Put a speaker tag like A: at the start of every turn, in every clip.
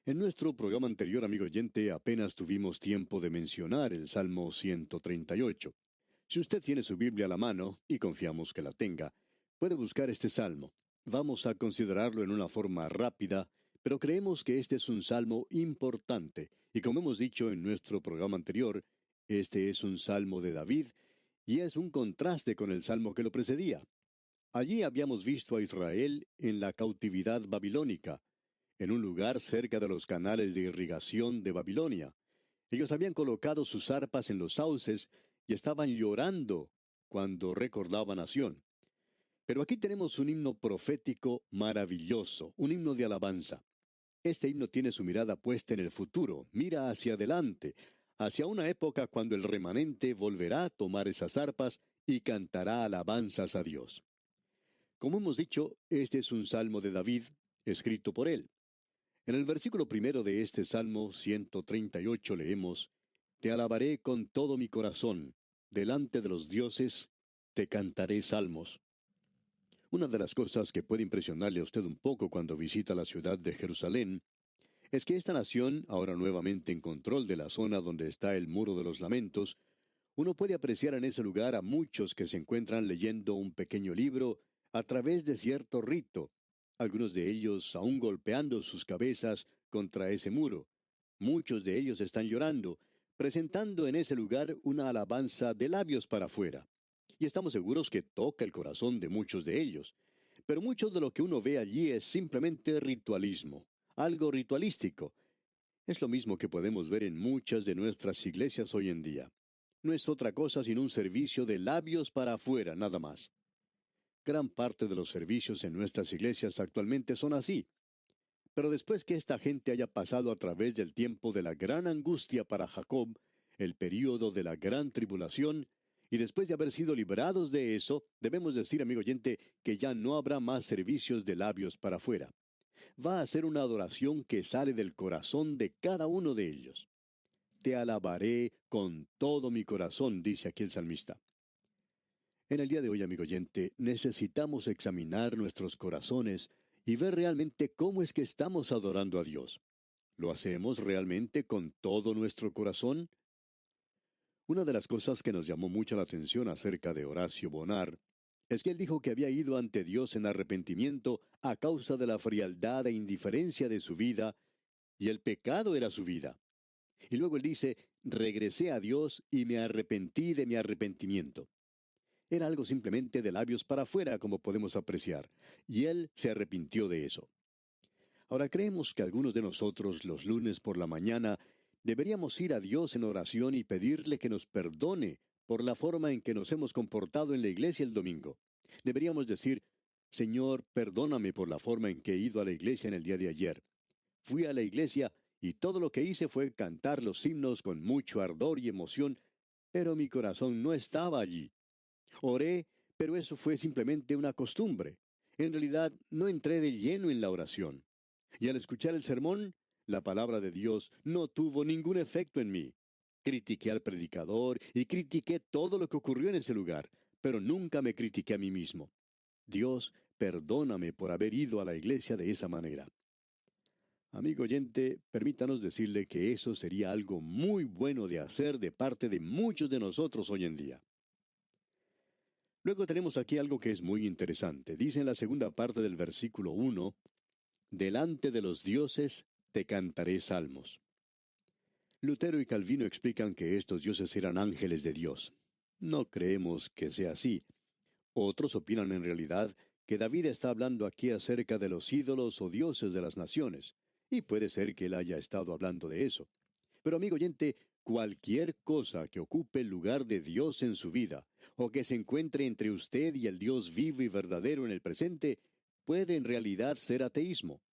A: En nuestro programa anterior, amigo oyente, apenas tuvimos tiempo de mencionar el Salmo 138. Si usted tiene su Biblia a la mano, y confiamos que la tenga, puede buscar este salmo. Vamos a considerarlo en una forma rápida, pero creemos que este es un salmo importante, y como hemos dicho en nuestro programa anterior, este es un salmo de David, y es un contraste con el salmo que lo precedía. Allí habíamos visto a Israel en la cautividad babilónica, en un lugar cerca de los canales de irrigación de Babilonia. Ellos habían colocado sus arpas en los sauces y estaban llorando cuando recordaban a Sión. Pero aquí tenemos un himno profético maravilloso, un himno de alabanza. Este himno tiene su mirada puesta en el futuro, mira hacia adelante, hacia una época cuando el remanente volverá a tomar esas arpas y cantará alabanzas a Dios. Como hemos dicho, este es un salmo de David, escrito por él. En el versículo primero de este Salmo 138 leemos, Te alabaré con todo mi corazón, delante de los dioses te cantaré salmos. Una de las cosas que puede impresionarle a usted un poco cuando visita la ciudad de Jerusalén es que esta nación, ahora nuevamente en control de la zona donde está el Muro de los Lamentos, uno puede apreciar en ese lugar a muchos que se encuentran leyendo un pequeño libro a través de cierto rito, algunos de ellos aún golpeando sus cabezas contra ese muro. Muchos de ellos están llorando, presentando en ese lugar una alabanza de labios para afuera. Y estamos seguros que toca el corazón de muchos de ellos. Pero mucho de lo que uno ve allí es simplemente ritualismo, algo ritualístico. Es lo mismo que podemos ver en muchas de nuestras iglesias hoy en día. No es otra cosa sino un servicio de labios para afuera, nada más. Gran parte de los servicios en nuestras iglesias actualmente son así. Pero después que esta gente haya pasado a través del tiempo de la gran angustia para Jacob, el período de la gran tribulación, y después de haber sido librados de eso, debemos decir, amigo oyente, que ya no habrá más servicios de labios para afuera. Va a ser una adoración que sale del corazón de cada uno de ellos. Te alabaré con todo mi corazón, dice aquí el salmista. En el día de hoy, amigo oyente, necesitamos examinar nuestros corazones y ver realmente cómo es que estamos adorando a Dios. ¿Lo hacemos realmente con todo nuestro corazón? Una de las cosas que nos llamó mucho la atención acerca de Horacio Bonar es que él dijo que había ido ante Dios en arrepentimiento a causa de la frialdad e indiferencia de su vida, y el pecado era su vida. Y luego él dice, regresé a Dios y me arrepentí de mi arrepentimiento. Era algo simplemente de labios para afuera, como podemos apreciar, y él se arrepintió de eso. Ahora creemos que algunos de nosotros los lunes por la mañana deberíamos ir a Dios en oración y pedirle que nos perdone por la forma en que nos hemos comportado en la iglesia el domingo. Deberíamos decir, Señor, perdóname por la forma en que he ido a la iglesia en el día de ayer. Fui a la iglesia y todo lo que hice fue cantar los himnos con mucho ardor y emoción, pero mi corazón no estaba allí. Oré, pero eso fue simplemente una costumbre. En realidad, no entré de lleno en la oración. Y al escuchar el sermón, la palabra de Dios no tuvo ningún efecto en mí. Critiqué al predicador y critiqué todo lo que ocurrió en ese lugar, pero nunca me critiqué a mí mismo. Dios, perdóname por haber ido a la iglesia de esa manera. Amigo oyente, permítanos decirle que eso sería algo muy bueno de hacer de parte de muchos de nosotros hoy en día. Luego tenemos aquí algo que es muy interesante. Dice en la segunda parte del versículo 1, Delante de los dioses te cantaré salmos. Lutero y Calvino explican que estos dioses eran ángeles de Dios. No creemos que sea así. Otros opinan en realidad que David está hablando aquí acerca de los ídolos o dioses de las naciones. Y puede ser que él haya estado hablando de eso. Pero amigo oyente, cualquier cosa que ocupe el lugar de Dios en su vida, o que se encuentre entre usted y el Dios vivo y verdadero en el presente, puede en realidad ser ateísmo.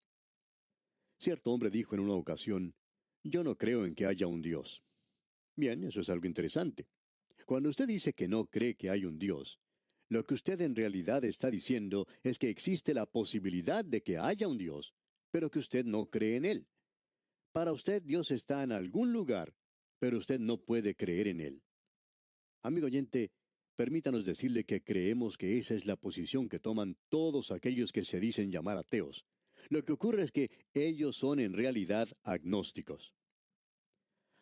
A: Cierto hombre dijo en una ocasión, yo no creo en que haya un Dios. Bien, eso es algo interesante. Cuando usted dice que no cree que hay un Dios, lo que usted en realidad está diciendo es que existe la posibilidad de que haya un Dios, pero que usted no cree en él. Para usted Dios está en algún lugar, pero usted no puede creer en él. Amigo oyente, permítanos decirle que creemos que esa es la posición que toman todos aquellos que se dicen llamar ateos. Lo que ocurre es que ellos son en realidad agnósticos.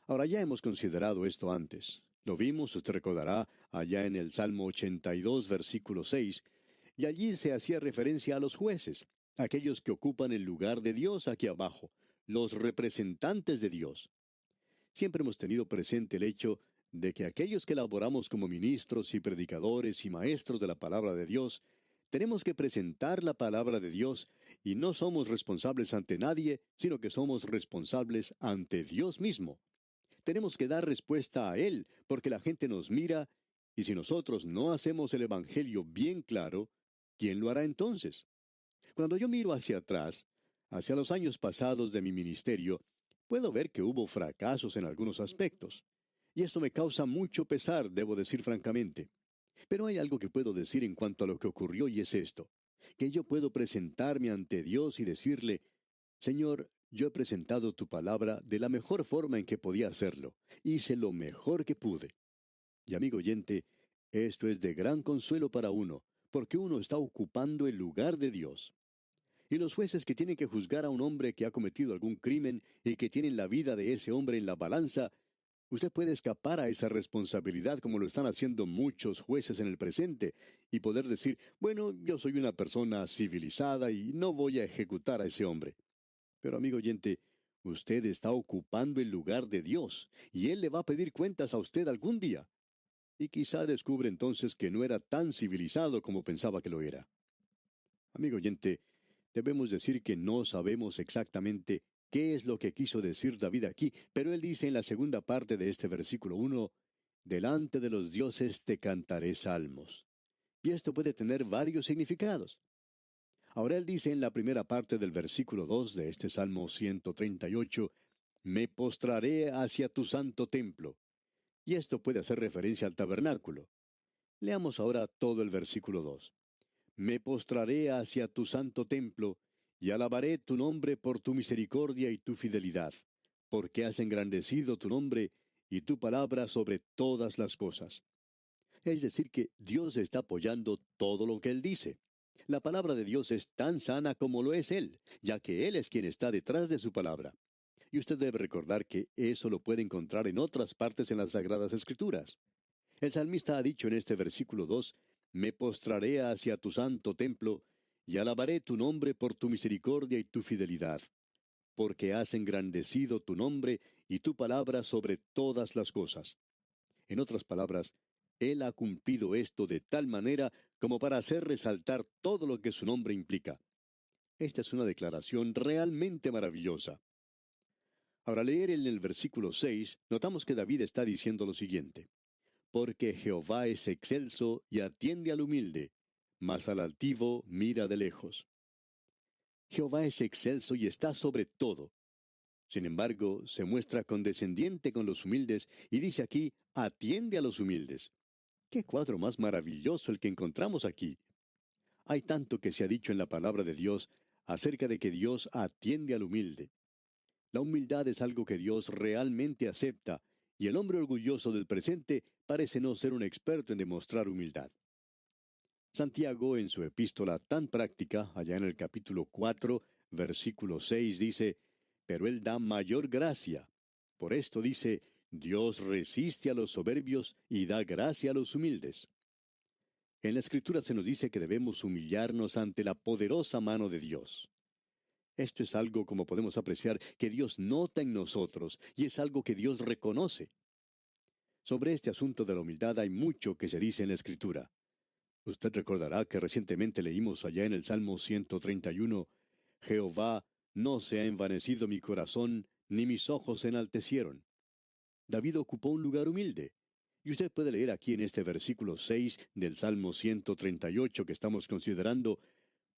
A: Ahora ya hemos considerado esto antes. Lo vimos, usted recordará, allá en el Salmo 82, versículo 6, y allí se hacía referencia a los jueces, aquellos que ocupan el lugar de Dios aquí abajo, los representantes de Dios. Siempre hemos tenido presente el hecho de que aquellos que laboramos como ministros y predicadores y maestros de la palabra de Dios, tenemos que presentar la palabra de Dios y no somos responsables ante nadie, sino que somos responsables ante Dios mismo. Tenemos que dar respuesta a Él, porque la gente nos mira, y si nosotros no hacemos el Evangelio bien claro, ¿quién lo hará entonces? Cuando yo miro hacia atrás, hacia los años pasados de mi ministerio, puedo ver que hubo fracasos en algunos aspectos. Y esto me causa mucho pesar, debo decir francamente. Pero hay algo que puedo decir en cuanto a lo que ocurrió y es esto, que yo puedo presentarme ante Dios y decirle, Señor, yo he presentado tu palabra de la mejor forma en que podía hacerlo. Hice lo mejor que pude. Y amigo oyente, esto es de gran consuelo para uno, porque uno está ocupando el lugar de Dios. Y los jueces que tienen que juzgar a un hombre que ha cometido algún crimen y que tienen la vida de ese hombre en la balanza, usted puede escapar a esa responsabilidad como lo están haciendo muchos jueces en el presente y poder decir, bueno, yo soy una persona civilizada y no voy a ejecutar a ese hombre. Pero amigo oyente, usted está ocupando el lugar de Dios y Él le va a pedir cuentas a usted algún día. Y quizá descubre entonces que no era tan civilizado como pensaba que lo era. Amigo oyente, debemos decir que no sabemos exactamente qué es lo que quiso decir David aquí, pero él dice en la segunda parte de este versículo 1, delante de los dioses te cantaré salmos. Y esto puede tener varios significados. Ahora él dice en la primera parte del versículo 2 de este Salmo 138, me postraré hacia tu santo templo. Y esto puede hacer referencia al tabernáculo. Leamos ahora todo el versículo 2. Me postraré hacia tu santo templo, y alabaré tu nombre por tu misericordia y tu fidelidad, porque has engrandecido tu nombre y tu palabra sobre todas las cosas. Es decir, que Dios está apoyando todo lo que Él dice. La palabra de Dios es tan sana como lo es Él, ya que Él es quien está detrás de su palabra. Y usted debe recordar que eso lo puede encontrar en otras partes en las Sagradas Escrituras. El salmista ha dicho en este versículo 2, me postraré hacia tu santo templo, y alabaré tu nombre por tu misericordia y tu fidelidad, porque has engrandecido tu nombre y tu palabra sobre todas las cosas. En otras palabras, Él ha cumplido esto de tal manera como para hacer resaltar todo lo que su nombre implica. Esta es una declaración realmente maravillosa. Ahora, leer en el versículo 6, notamos que David está diciendo lo siguiente. Porque Jehová es excelso y atiende al humilde, mas al altivo mira de lejos. Jehová es excelso y está sobre todo. Sin embargo, se muestra condescendiente con los humildes y dice aquí, atiende a los humildes. ¡Qué cuadro más maravilloso el que encontramos aquí! Hay tanto que se ha dicho en la palabra de Dios acerca de que Dios atiende al humilde. La humildad es algo que Dios realmente acepta, y el hombre orgulloso del presente parece no ser un experto en demostrar humildad. Santiago, en su epístola tan práctica, allá en el capítulo 4, versículo 6, dice, pero Él da mayor gracia. Por esto dice, Dios resiste a los soberbios y da gracia a los humildes. En la Escritura se nos dice que debemos humillarnos ante la poderosa mano de Dios. Esto es algo, como podemos apreciar, que Dios nota en nosotros y es algo que Dios reconoce. Sobre este asunto de la humildad hay mucho que se dice en la Escritura. Usted recordará que recientemente leímos allá en el Salmo 131, Jehová, no se ha envanecido mi corazón, ni mis ojos se enaltecieron. David ocupó un lugar humilde. Y usted puede leer aquí en este versículo 6 del Salmo 138 que estamos considerando,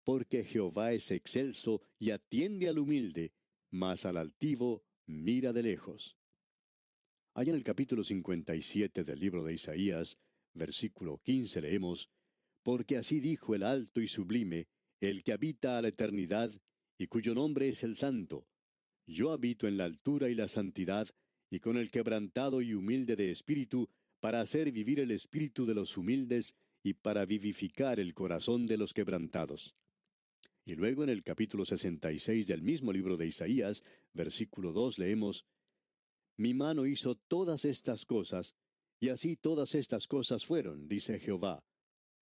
A: porque Jehová es excelso y atiende al humilde, mas al altivo mira de lejos. Allá en el capítulo 57 del libro de Isaías, versículo 15 leemos, porque así dijo el alto y sublime, el que habita a la eternidad, y cuyo nombre es el Santo. Yo habito en la altura y la santidad, y con el quebrantado y humilde de espíritu, para hacer vivir el espíritu de los humildes, y para vivificar el corazón de los quebrantados. Y luego en el capítulo 66 del mismo libro de Isaías, versículo 2, leemos, Mi mano hizo todas estas cosas, y así todas estas cosas fueron, dice Jehová.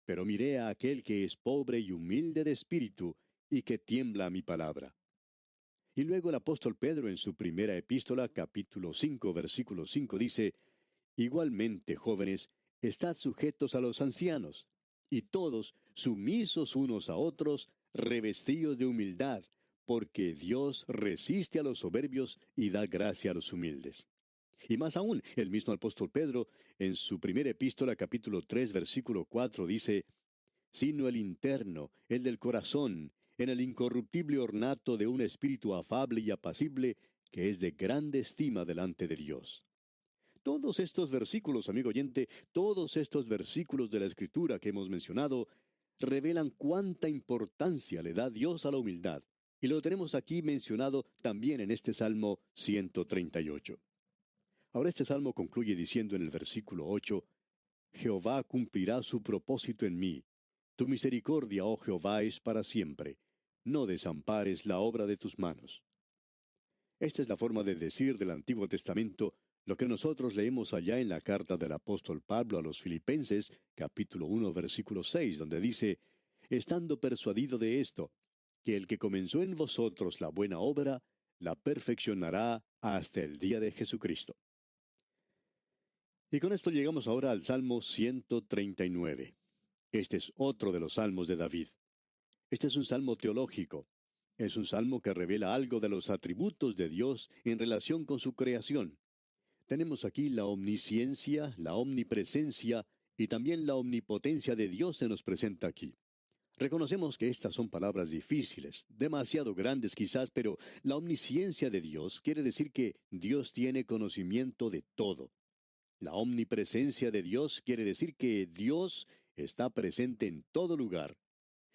A: Pero miré a aquel que es pobre y humilde de espíritu, y que tiembla a mi palabra. Y luego el apóstol Pedro en su primera epístola, capítulo 5, versículo 5, dice, Igualmente, jóvenes, estad sujetos a los ancianos, y todos sumisos unos a otros, revestidos de humildad, porque Dios resiste a los soberbios y da gracia a los humildes. Y más aún, el mismo apóstol Pedro, en su primera epístola, capítulo 3, versículo 4, dice, sino el interno, el del corazón, en el incorruptible ornato de un espíritu afable y apacible, que es de grande estima delante de Dios. Todos estos versículos, amigo oyente, todos estos versículos de la Escritura que hemos mencionado, revelan cuánta importancia le da Dios a la humildad. Y lo tenemos aquí mencionado también en este Salmo 138. Ahora este salmo concluye diciendo en el versículo 8, Jehová cumplirá su propósito en mí. Tu misericordia, oh Jehová, es para siempre. No desampares la obra de tus manos. Esta es la forma de decir del Antiguo Testamento lo que nosotros leemos allá en la carta del apóstol Pablo a los Filipenses, capítulo 1, versículo 6, donde dice, estando persuadido de esto, que el que comenzó en vosotros la buena obra, la perfeccionará hasta el día de Jesucristo. Y con esto llegamos ahora al Salmo 139. Este es otro de los salmos de David. Este es un salmo teológico. Es un salmo que revela algo de los atributos de Dios en relación con su creación. Tenemos aquí la omnisciencia, la omnipresencia y también la omnipotencia de Dios se nos presenta aquí. Reconocemos que estas son palabras difíciles, demasiado grandes quizás, pero la omnisciencia de Dios quiere decir que Dios tiene conocimiento de todo. La omnipresencia de Dios quiere decir que Dios está presente en todo lugar.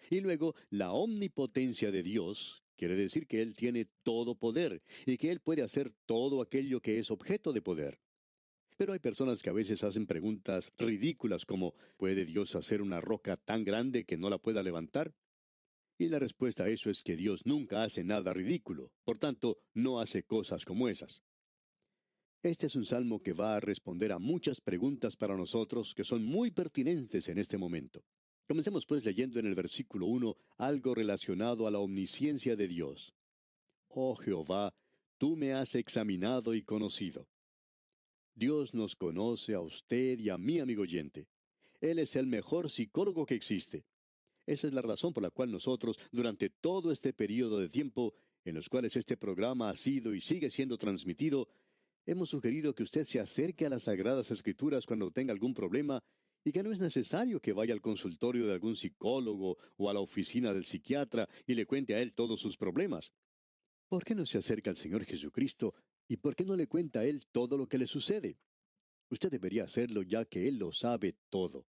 A: Y luego, la omnipotencia de Dios quiere decir que Él tiene todo poder y que Él puede hacer todo aquello que es objeto de poder. Pero hay personas que a veces hacen preguntas ridículas como ¿puede Dios hacer una roca tan grande que no la pueda levantar? Y la respuesta a eso es que Dios nunca hace nada ridículo, por tanto, no hace cosas como esas. Este es un salmo que va a responder a muchas preguntas para nosotros que son muy pertinentes en este momento. Comencemos pues leyendo en el versículo 1 algo relacionado a la omnisciencia de Dios. Oh Jehová, tú me has examinado y conocido. Dios nos conoce a usted y a mí, amigo oyente. Él es el mejor psicólogo que existe. Esa es la razón por la cual nosotros, durante todo este periodo de tiempo en los cuales este programa ha sido y sigue siendo transmitido, hemos sugerido que usted se acerque a las Sagradas Escrituras cuando tenga algún problema y que no es necesario que vaya al consultorio de algún psicólogo o a la oficina del psiquiatra y le cuente a él todos sus problemas. ¿Por qué no se acerca al Señor Jesucristo y por qué no le cuenta a Él todo lo que le sucede? Usted debería hacerlo ya que Él lo sabe todo.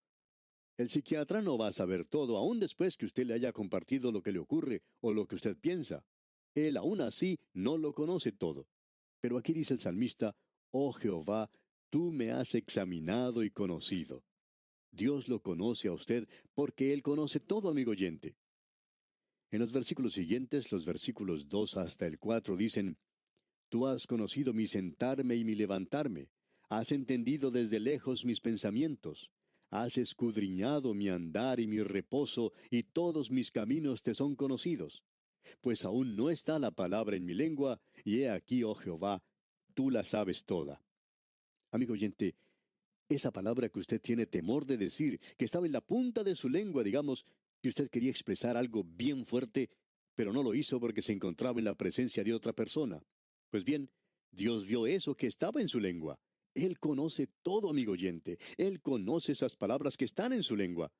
A: El psiquiatra no va a saber todo aún después que usted le haya compartido lo que le ocurre o lo que usted piensa. Él aún así no lo conoce todo. Pero aquí dice el salmista, oh Jehová, tú me has examinado y conocido. Dios lo conoce a usted porque Él conoce todo, amigo oyente. En los versículos siguientes, los versículos 2 hasta el 4 dicen, Tú has conocido mi sentarme y mi levantarme, has entendido desde lejos mis pensamientos, has escudriñado mi andar y mi reposo, y todos mis caminos te son conocidos. Pues aún no está la palabra en mi lengua, y he aquí, oh Jehová, tú la sabes toda. Amigo oyente, esa palabra que usted tiene temor de decir, que estaba en la punta de su lengua, digamos, y usted quería expresar algo bien fuerte, pero no lo hizo porque se encontraba en la presencia de otra persona. Pues bien, Dios vio eso que estaba en su lengua. Él conoce todo, amigo oyente. Él conoce esas palabras que están en su lengua.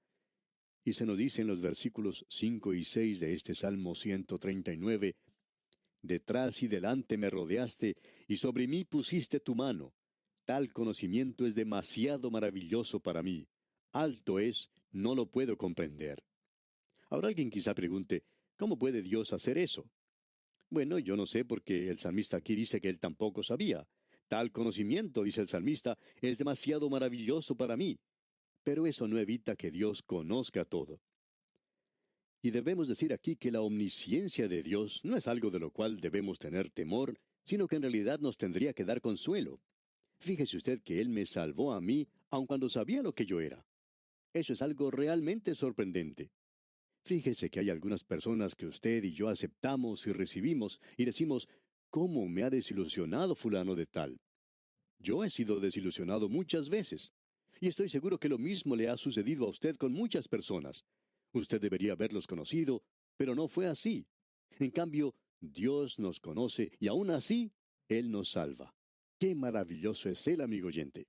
A: Y se nos dice en los versículos 5 y 6 de este Salmo 139, Detrás y delante me rodeaste, y sobre mí pusiste tu mano. Tal conocimiento es demasiado maravilloso para mí. Alto es, no lo puedo comprender. Ahora alguien quizá pregunte, ¿cómo puede Dios hacer eso? Bueno, yo no sé porque el salmista aquí dice que él tampoco sabía. Tal conocimiento, dice el salmista, es demasiado maravilloso para mí. Pero eso no evita que Dios conozca todo. Y debemos decir aquí que la omnisciencia de Dios no es algo de lo cual debemos tener temor, sino que en realidad nos tendría que dar consuelo. Fíjese usted que Él me salvó a mí, aun cuando sabía lo que yo era. Eso es algo realmente sorprendente. Fíjese que hay algunas personas que usted y yo aceptamos y recibimos y decimos, ¿cómo me ha desilusionado fulano de tal? Yo he sido desilusionado muchas veces. Y estoy seguro que lo mismo le ha sucedido a usted con muchas personas. Usted debería haberlos conocido, pero no fue así. En cambio, Dios nos conoce y aún así, Él nos salva. Qué maravilloso es Él, amigo oyente.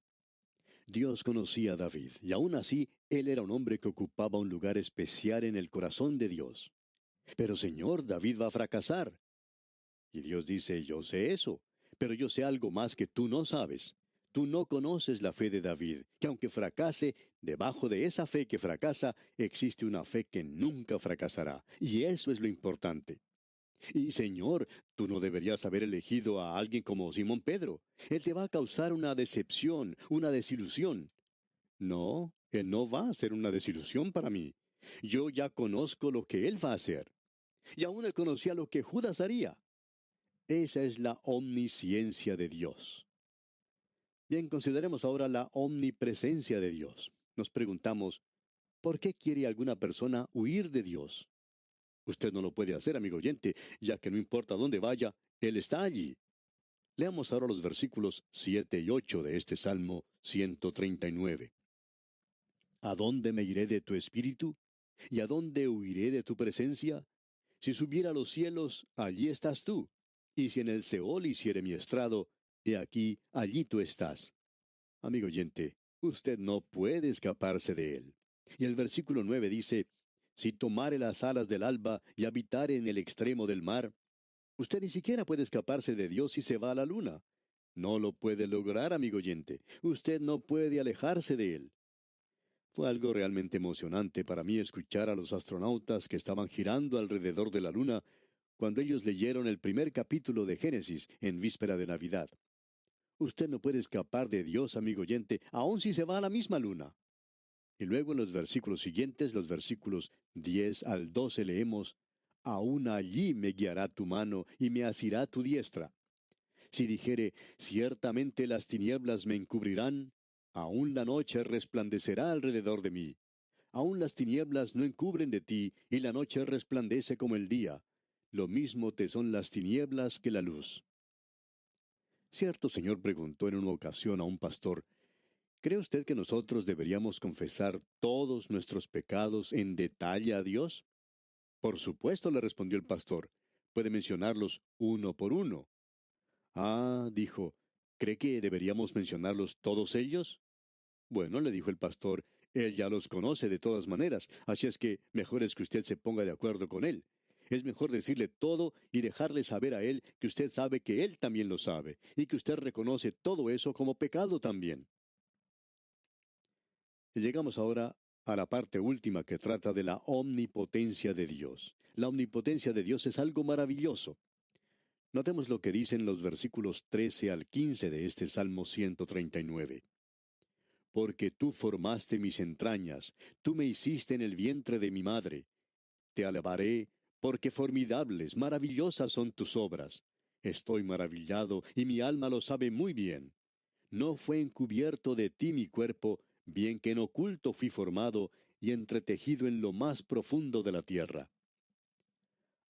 A: Dios conocía a David, y aún así, él era un hombre que ocupaba un lugar especial en el corazón de Dios. Pero Señor, David va a fracasar. Y Dios dice, yo sé eso, pero yo sé algo más que tú no sabes. Tú no conoces la fe de David, que aunque fracase, debajo de esa fe que fracasa, existe una fe que nunca fracasará. Y eso es lo importante. Y Señor, tú no deberías haber elegido a alguien como Simón Pedro. Él te va a causar una decepción, una desilusión. No, él no va a ser una desilusión para mí. Yo ya conozco lo que él va a hacer. Y aún él conocía lo que Judas haría. Esa es la omnisciencia de Dios. Bien, consideremos ahora la omnipresencia de Dios. Nos preguntamos, ¿por qué quiere alguna persona huir de Dios? Usted no lo puede hacer, amigo oyente, ya que no importa dónde vaya, Él está allí. Leamos ahora los versículos 7 y 8 de este Salmo 139. ¿A dónde me iré de tu espíritu? ¿Y a dónde huiré de tu presencia? Si subiera a los cielos, allí estás tú. Y si en el Seol hiciere mi estrado, he aquí, allí tú estás. Amigo oyente, usted no puede escaparse de él. Y el versículo 9 dice, si tomare las alas del alba y habitare en el extremo del mar, usted ni siquiera puede escaparse de Dios si se va a la luna. No lo puede lograr, amigo oyente. Usted no puede alejarse de él. Fue algo realmente emocionante para mí escuchar a los astronautas que estaban girando alrededor de la luna cuando ellos leyeron el primer capítulo de Génesis en víspera de Navidad. Usted no puede escapar de Dios, amigo oyente, aun si se va a la misma luna. Y luego en los versículos siguientes, los versículos 10 al 12 leemos, aún allí me guiará tu mano y me asirá tu diestra. Si dijere, ciertamente las tinieblas me encubrirán, aún la noche resplandecerá alrededor de mí. Aún las tinieblas no encubren de ti, y la noche resplandece como el día. Lo mismo te son las tinieblas que la luz. Cierto señor preguntó en una ocasión a un pastor, ¿cree usted que nosotros deberíamos confesar todos nuestros pecados en detalle a Dios? Por supuesto, le respondió el pastor. Puede mencionarlos uno por uno. Ah, dijo, ¿cree que deberíamos mencionarlos todos ellos? Bueno, le dijo el pastor, él ya los conoce de todas maneras, así es que mejor es que usted se ponga de acuerdo con él. Es mejor decirle todo y dejarle saber a él que usted sabe que él también lo sabe, y que usted reconoce todo eso como pecado también. Y llegamos ahora a la parte última que trata de la omnipotencia de Dios. La omnipotencia de Dios es algo maravilloso. Notemos lo que dicen los versículos 13 al 15 de este Salmo 139. Porque tú formaste mis entrañas, tú me hiciste en el vientre de mi madre. Te alabaré, porque formidables, maravillosas son tus obras. Estoy maravillado, y mi alma lo sabe muy bien. No fue encubierto de ti mi cuerpo, bien que en oculto fui formado, y entretejido en lo más profundo de la tierra.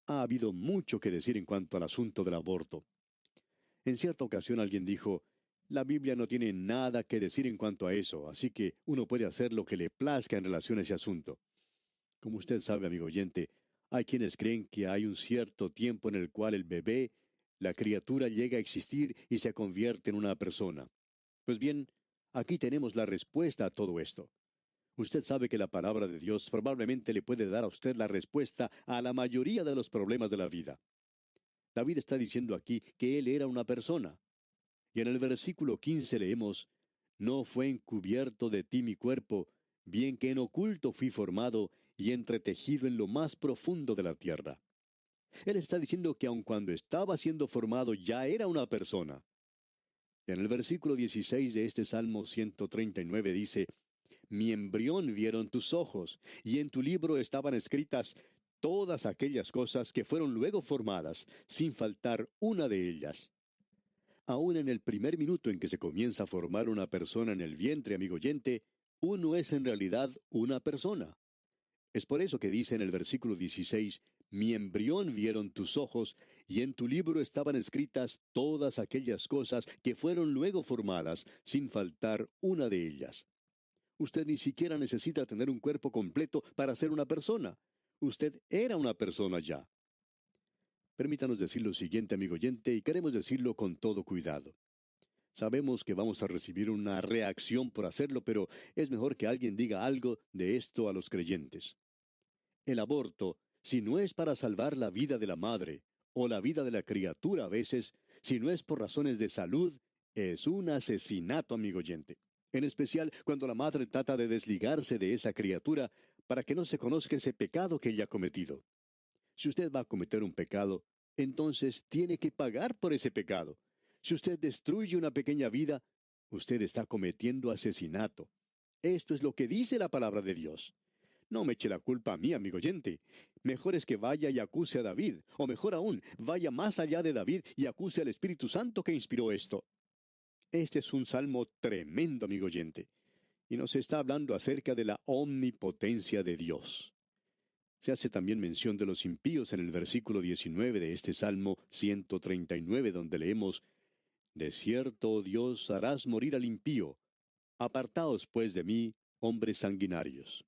A: Ha habido mucho que decir en cuanto al asunto del aborto. En cierta ocasión alguien dijo, la Biblia no tiene nada que decir en cuanto a eso, así que uno puede hacer lo que le plazca en relación a ese asunto. Como usted sabe, amigo oyente, hay quienes creen que hay un cierto tiempo en el cual el bebé, la criatura llega a existir y se convierte en una persona. Pues bien, aquí tenemos la respuesta a todo esto. Usted sabe que la palabra de Dios probablemente le puede dar a usted la respuesta a la mayoría de los problemas de la vida. David está diciendo aquí que él era una persona. Y en el versículo 15 leemos, no fue encubierto de ti mi cuerpo, bien que en oculto fui formado y entretejido en lo más profundo de la tierra. Él está diciendo que aun cuando estaba siendo formado ya era una persona. En el versículo 16 de este Salmo 139 dice, mi embrión vieron tus ojos, y en tu libro estaban escritas todas aquellas cosas que fueron luego formadas, sin faltar una de ellas. Aún en el primer minuto en que se comienza a formar una persona en el vientre, amigo oyente, uno es en realidad una persona. Es por eso que dice en el versículo 16, mi embrión vieron tus ojos, y en tu libro estaban escritas todas aquellas cosas que fueron luego formadas, sin faltar una de ellas. Usted ni siquiera necesita tener un cuerpo completo para ser una persona. Usted era una persona ya. Permítanos decir lo siguiente, amigo oyente, y queremos decirlo con todo cuidado. Sabemos que vamos a recibir una reacción por hacerlo, pero es mejor que alguien diga algo de esto a los creyentes. El aborto, si no es para salvar la vida de la madre, o la vida de la criatura a veces, si no es por razones de salud, es un asesinato, amigo oyente. En especial cuando la madre trata de desligarse de esa criatura para que no se conozca ese pecado que ella ha cometido. Si usted va a cometer un pecado, entonces tiene que pagar por ese pecado. Si usted destruye una pequeña vida, usted está cometiendo asesinato. Esto es lo que dice la palabra de Dios. No me eche la culpa a mí, amigo oyente. Mejor es que vaya y acuse a David, o mejor aún, vaya más allá de David y acuse al Espíritu Santo que inspiró esto. Este es un salmo tremendo, amigo oyente, y nos está hablando acerca de la omnipotencia de Dios. Se hace también mención de los impíos en el versículo 19 de este Salmo 139, donde leemos, de cierto, oh Dios, harás morir al impío. Apartaos, pues, de mí, hombres sanguinarios.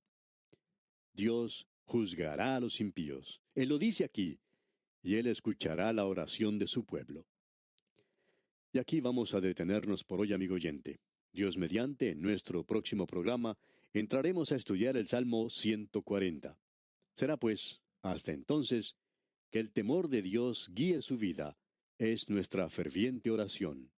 A: Dios juzgará a los impíos. Él lo dice aquí, y Él escuchará la oración de su pueblo. Y aquí vamos a detenernos por hoy, amigo oyente. Dios mediante, en nuestro próximo programa, entraremos a estudiar el Salmo 140. Será pues, hasta entonces, que el temor de Dios guíe su vida, es nuestra ferviente oración.